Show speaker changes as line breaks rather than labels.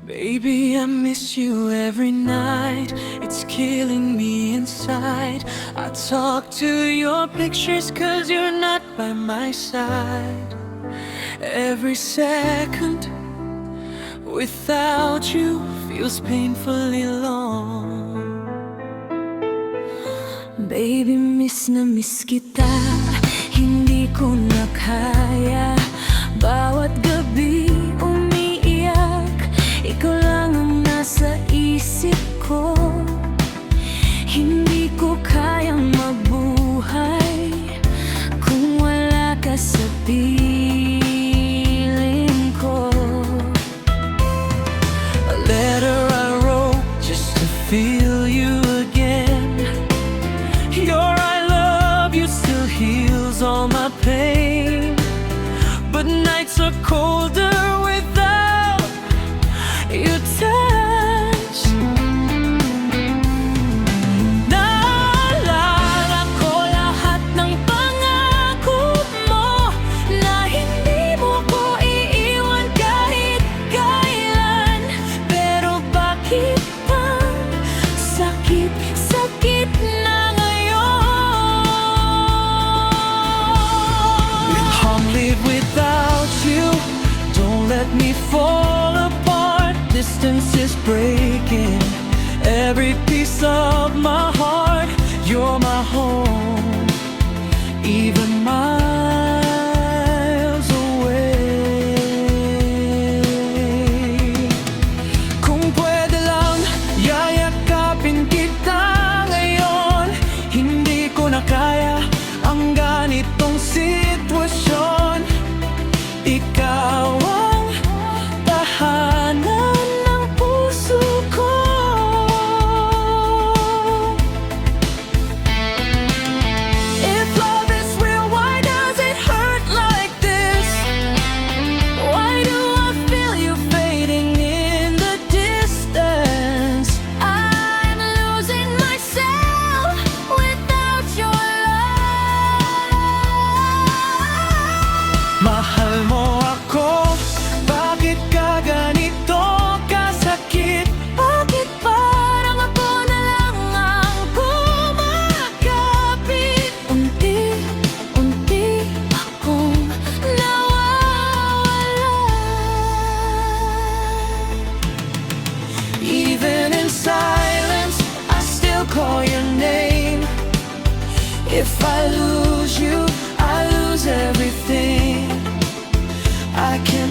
Baby, I miss you every night. It's killing me inside. I talk to your pictures 'cause you're not by my side. Every second without you feels painfully long. Baby, miss na miss kita. Hindi ko na kaya. Bawat gabi umiiyak, ikaw lang ang nasa isip ko. Hindi ko kayang mabuhay kung wala ka sa piling ko. A letter I wrote just to feel you again. Your I love you still heals all my pain. But nights are colder without your touch. Naalala ko lahat ng pangako mo, na hindi mo ko iiwan kahit kailan. Pero bakit ang sakit-sakit na live without you, don't let me fall apart. Distance is breaking every piece of my heart. You're my home, even miles away. Kung pwede lang, yayakapin kita ngayon. Hindi ko na kaya ang ganitong sitwasyon. Ikaw ang tahanan ng puso ko. If love is real, why does it hurt like this? Why do I feel you fading in the distance? I'm losing myself without your love. Mahal mo ako, bakit ka ganito kasakit? Bakit parang ako na lang ang kumakapit? Unti-unti akong nawawala. Even in silence, I still call your name. If I lose you, I lose everything. I can't